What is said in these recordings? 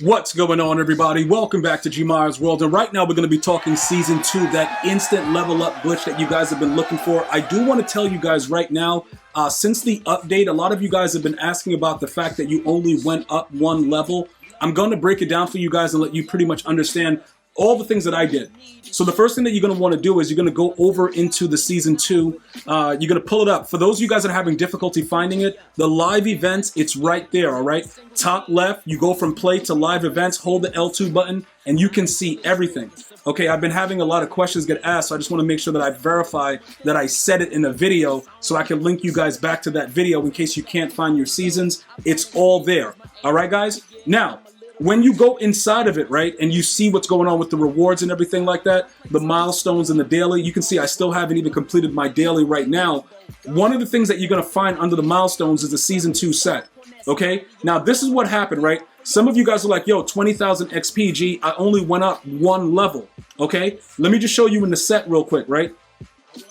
What's going on, everybody? Welcome back to GmiasWorld, and right now we're going to be talking Season 2, that instant level up glitch that you guys have been looking for. I do want to tell you guys right now, since the update, a lot of you guys have been asking about the fact that you only went up one level. I'm going to break it down for you guys and let you pretty much understand all the things that I did. So the first thing that you're going to want to do is you're going to go over into the Season 2. You're going to pull it up. For those of you guys that are having difficulty finding it, the live events, it's right there, all right? Top left, you go from play to live events, hold the L2 button, and you can see everything. Okay, I've been having a lot of questions get asked, so I just want to make sure that I verify that I said it in a video so I can link you guys back to that video in case you can't find your seasons. It's all there. All right, guys? Now, when you go inside of it, right, and you see what's going on with the rewards and everything like that, the milestones and the daily, you can see I still haven't even completed my daily right now. One of the things that you're going to find under the milestones is the Season 2 set, okay? Now, this is what happened, right? Some of you guys are like, yo, 20,000 XP, I only went up one level, okay? Let me just show you in the set real quick, right?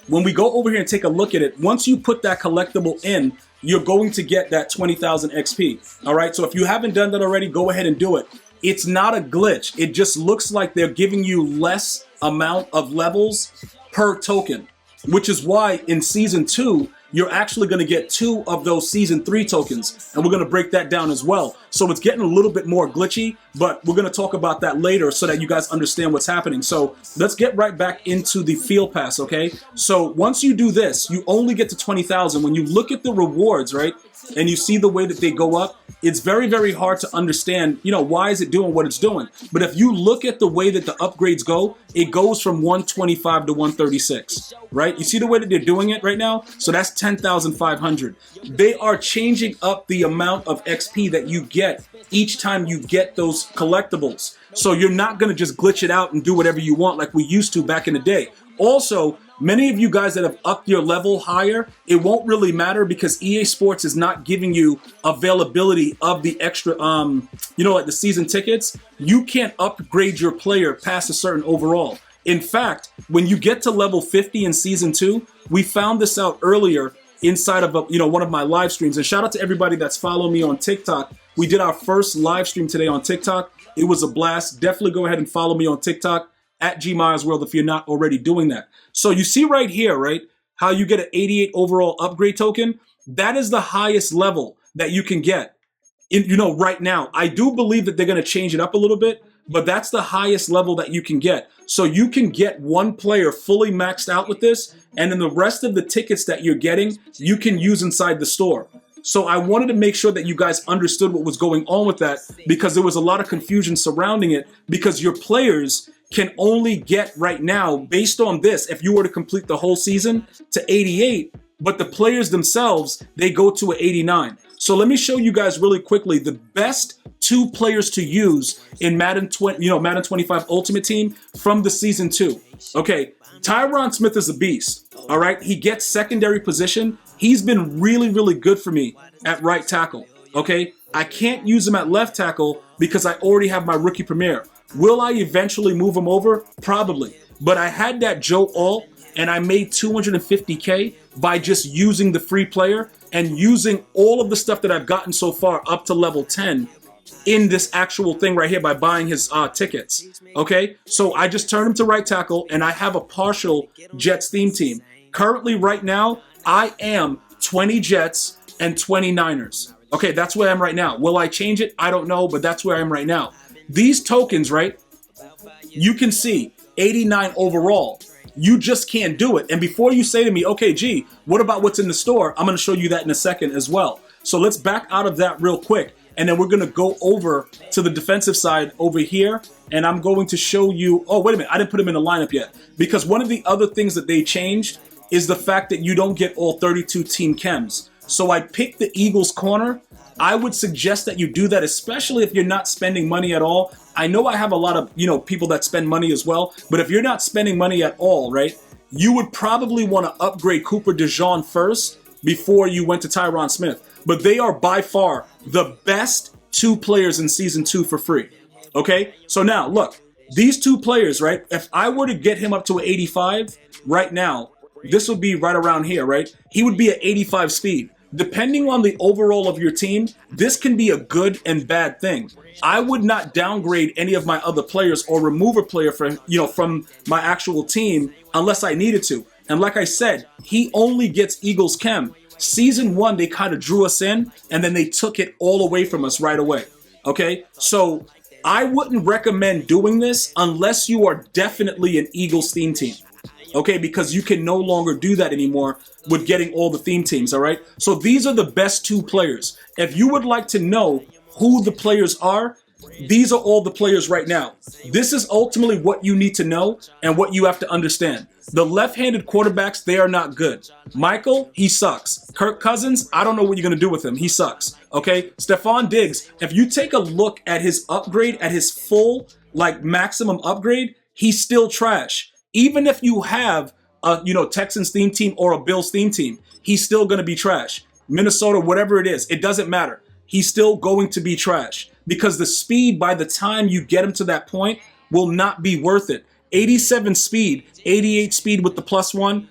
When we go over here and take a look at it, once you put that collectible in, you're going to get that 20,000 XP. All right, so if you haven't done that already, go ahead and do it. It's not a glitch. It just looks like they're giving you less amount of levels per token, which is why in Season 2, you're actually going to get 2 of those Season 3 tokens, and we're going to break that down as well. So it's getting a little bit more glitchy, but we're going to talk about that later so that you guys understand what's happening. So let's get right back into the field pass, okay? So once you do this, you only get to 20,000. When you look at the rewards, right, and you see the way that they go up, it's very, very hard to understand, you know, why is it doing what it's doing? But if you look at the way that the upgrades go, it goes from 125 to 136, right? You see the way that they're doing it right now? So that's 10,500. They are changing up the amount of XP that you get each time you get those collectibles. So you're not going to just glitch it out and do whatever you want like we used to back in the day. Also, many of you guys that have upped your level higher, it won't really matter because EA Sports is not giving you availability of the extra, you know, like the season tickets. You can't upgrade your player past a certain overall. In fact, when you get to level 50 in Season 2, we found this out earlier inside of one of my live streams. And shout out to everybody that's following me on TikTok. We did our first live stream today on TikTok. It was a blast. Definitely go ahead and follow me on TikTok at GmiasWorld if you're not already doing that. So you see right here, right, how you get an 88 overall upgrade token. That is the highest level that you can get, right now. I do believe that they're going to change it up a little bit, but that's the highest level that you can get. So you can get one player fully maxed out with this, and then the rest of the tickets that you're getting, you can use inside the store. So I wanted to make sure that you guys understood what was going on with that, because there was a lot of confusion surrounding it, because your players can only get right now, based on this, if you were to complete the whole season, to 88, but the players themselves, they go to an 89. So let me show you guys really quickly the best 2 players to use in Madden 25 Ultimate Team from the Season 2. Okay, Tyron Smith is a beast, all right? He gets secondary position. He's been really, really good for me at right tackle, okay? I can't use him at left tackle because I already have my rookie premier. Will I eventually move him over? Probably. But I had that Joe Alt, and I made 250K by just using the free player and using all of the stuff that I've gotten so far up to level 10 in this actual thing right here by buying his tickets. Okay? So I just turned him to right tackle, and I have a partial Jets theme team. Currently, right now, I am 20 Jets and 20 Niners. Okay, that's where I am right now. Will I change it? I don't know, but that's where I am right now. These tokens, right, you can see 89 overall. You just can't do it. And before you say to me, okay, G, what about what's in the store? I'm going to show you that in a second as well. So let's back out of that real quick. And then we're going to go over to the defensive side over here. And I'm going to show you, oh, wait a minute, I didn't put him in the lineup yet. Because one of the other things that they changed is the fact that you don't get all 32 team chems. So I picked the Eagles corner. I would suggest that you do that, especially if you're not spending money at all. I know I have a lot of, people that spend money as well, but if you're not spending money at all, right, you would probably want to upgrade Cooper DeJean first before you went to Tyron Smith. But they are by far the best 2 players in Season 2 for free. Okay? So now, look, these 2 players, right, if I were to get him up to an 85 right now, this would be right around here, right? He would be at 85 speed. depending on the overall of your team, this can be a good and bad thing. I would not downgrade any of my other players or remove a player from my actual team unless I needed to. And like I said, he only gets Eagles Chem. Season 1, they kind of drew us in, and then they took it all away from us right away. Okay? So I wouldn't recommend doing this unless you are definitely an Eagles theme team. Okay? Because you can no longer do that anymore with getting all the theme teams, all right? So these are the best 2 players. If you would like to know who the players are, these are all the players right now. This is ultimately what you need to know and what you have to understand. The left-handed quarterbacks, they are not good. Michael, he sucks. Kirk Cousins, I don't know what you're going to do with him. He sucks. Okay? Stephon Diggs, if you take a look at his upgrade, at his full, maximum upgrade, he's still trash. Even if you have a, Texans theme team or a Bills theme team, he's still going to be trash. Minnesota, whatever it is, it doesn't matter. He's still going to be trash because the speed by the time you get him to that point will not be worth it. 87 speed, 88 speed with the +1.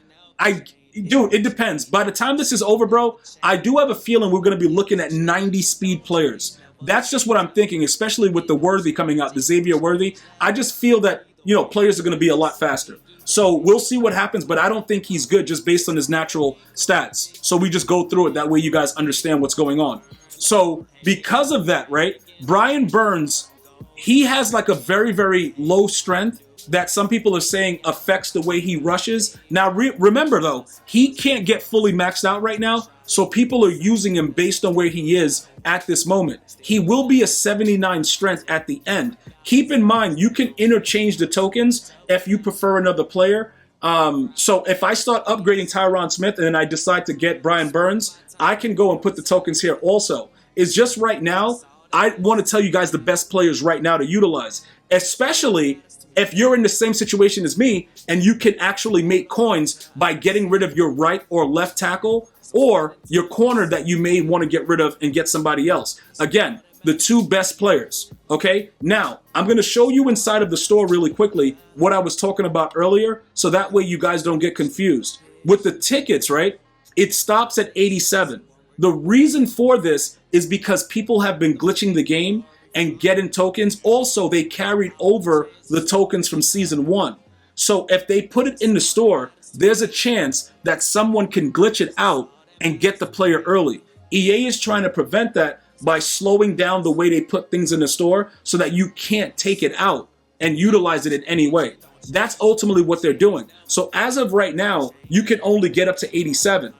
Dude, it depends. By the time this is over, bro, I do have a feeling we're going to be looking at 90 speed players. That's just what I'm thinking, especially with the Worthy coming out, the Xavier Worthy. I just feel that, players are going to be a lot faster. So we'll see what happens, but I don't think he's good just based on his natural stats. So we just go through it. That way you guys understand what's going on. So because of that, right, Brian Burns, he has a very, very low strength that some people are saying affects the way he rushes. Now, remember, though, he can't get fully maxed out right now, so people are using him based on where he is at this moment. He will be a 79 strength at the end. Keep in mind, you can interchange the tokens if you prefer another player. So if I start upgrading Tyron Smith and then I decide to get Brian Burns, I can go and put the tokens here also. It's just right now, I want to tell you guys the best players right now to utilize, especially if you're in the same situation as me and you can actually make coins by getting rid of your right or left tackle or your corner that you may want to get rid of and get somebody else. Again, the 2 best players, okay? Now, I'm going to show you inside of the store really quickly what I was talking about earlier so that way you guys don't get confused. With the tickets, right, it stops at 87. The reason for this is because people have been glitching the game and getting tokens. Also, they carried over the tokens from season 1. So if they put it in the store, there's a chance that someone can glitch it out and get the player early. EA is trying to prevent that by slowing down the way they put things in the store so that you can't take it out and utilize it in any way. That's ultimately what they're doing. So as of right now, you can only get up to 87.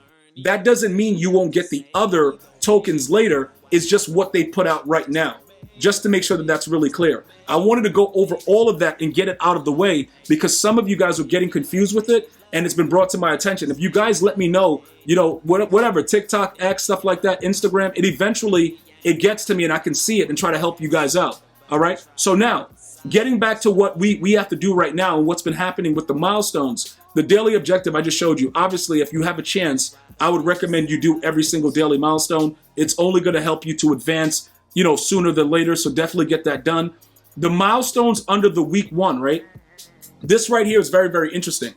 That doesn't mean you won't get the other tokens later. It's just what they put out right now. Just to make sure that that's really clear. I wanted to go over all of that and get it out of the way because some of you guys are getting confused with it and it's been brought to my attention. If you guys let me know, whatever, TikTok, X, stuff like that, Instagram, it gets to me and I can see it and try to help you guys out. All right? So now, getting back to what we have to do right now and what's been happening with the milestones, the daily objective I just showed you. Obviously, if you have a chance, I would recommend you do every single daily milestone. It's only going to help you to advance sooner than later, so definitely get that done. The milestones under the week 1, right? This right here is very, very interesting.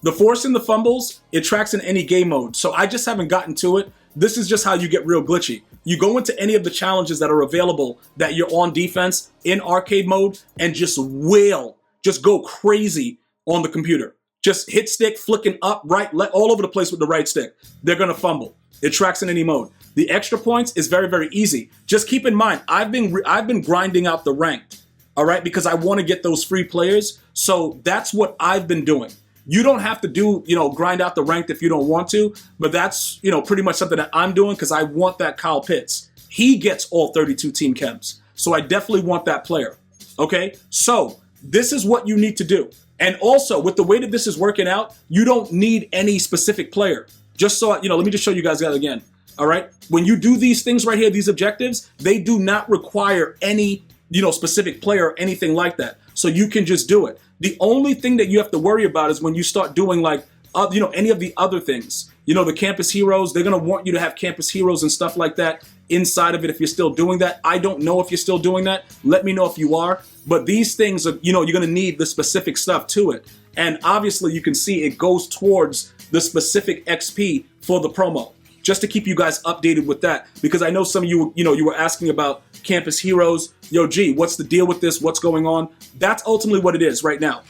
The force and the fumbles, it tracks in any game mode, so I just haven't gotten to it. This is just how you get real glitchy. You go into any of the challenges that are available that you're on defense in arcade mode and just wail, just go crazy on the computer. Just hit stick, flicking up, right, all over the place with the right stick. They're going to fumble. It tracks in any mode. The extra points is very, very easy. Just keep in mind, I've been grinding out the ranked, all right, because I want to get those free players. So that's what I've been doing. You don't have to do, grind out the ranked if you don't want to, but that's, pretty much something that I'm doing because I want that Kyle Pitts. He gets all 32 team chems. So I definitely want that player, okay? So this is what you need to do. And also, with the way that this is working out, you don't need any specific player. Just so, let me just show you guys that again. All right. When you do these things right here, these objectives, they do not require any, specific player or anything like that. So you can just do it. The only thing that you have to worry about is when you start doing any of the other things, the campus heroes, they're going to want you to have campus heroes and stuff like that inside of it if you're still doing that. I don't know if you're still doing that. Let me know if you are. But these things are, you're going to need the specific stuff to it. And obviously you can see it goes towards the specific XP for the promo. just to keep you guys updated with that, because I know some of you, you were asking about Campus Heroes. Yo, G, what's the deal with this? What's going on? That's ultimately what it is right now.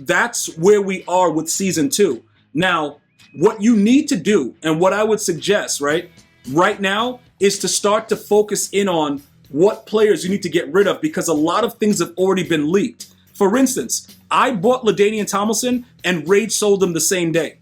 That's where we are with Season 2. Now, what you need to do, and what I would suggest, right now, is to start to focus in on what players you need to get rid of, because a lot of things have already been leaked. For instance, I bought LaDainian Tomlinson and rage sold him the same day.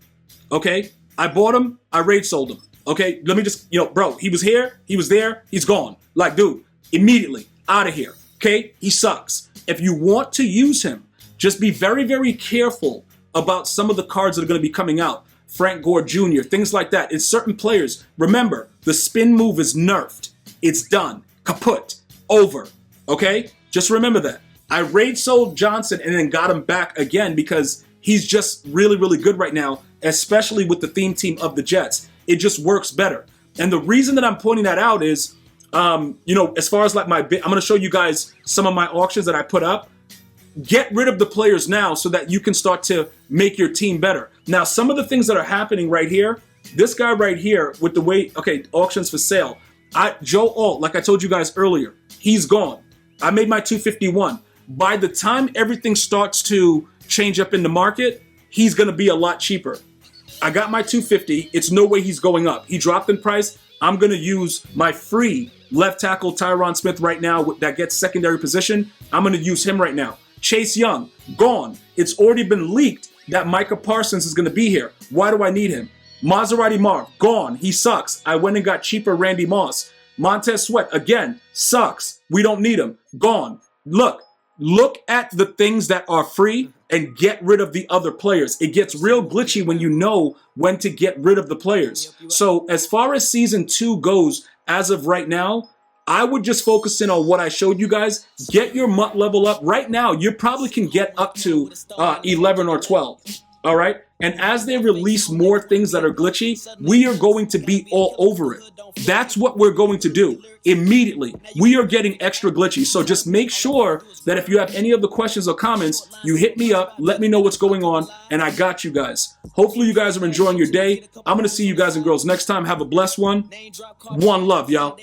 Okay? I bought him, I rage sold him. Okay? Let me just, bro, he was here, he was there, he's gone. Like, dude, immediately, out of here. Okay? He sucks. If you want to use him, just be very, very careful about some of the cards that are going to be coming out. Frank Gore Jr., things like that. In certain players, remember, the spin move is nerfed. It's done. Kaput. Over. Okay? Just remember that. I rage sold Johnson and then got him back again because he's just really, really good right now, especially with the theme team of the Jets. It just works better. And the reason that I'm pointing that out is, as far as like I'm going to show you guys some of my auctions that I put up. Get rid of the players now so that you can start to make your team better. Now, some of the things that are happening right here, this guy right here with the way, auctions for sale. Joe Alt, like I told you guys earlier, he's gone. I made my 251. By the time everything starts to change up in the market, he's going to be a lot cheaper. I got my 250. It's no way he's going up. He dropped in price. I'm going to use my free left tackle Tyron Smith right now that gets secondary position. I'm going to use him right now. Chase Young, gone. It's already been leaked that Micah Parsons is going to be here. Why do I need him? Maserati Marv, gone. He sucks. I went and got cheaper Randy Moss. Montez Sweat, again, sucks. We don't need him. Gone. Look at the things that are free and get rid of the other players. It gets real glitchy when you know when to get rid of the players. So as far as Season 2 goes, as of right now, I would just focus in on what I showed you guys. Get your MUT level up. Right now, you probably can get up to 11 or 12. All right? And as they release more things that are glitchy, we are going to be all over it. That's what we're going to do immediately. We are getting extra glitchy. So just make sure that if you have any of the questions or comments, you hit me up, let me know what's going on, and I got you guys. Hopefully you guys are enjoying your day. I'm going to see you guys and girls next time. Have a blessed one. One love, y'all.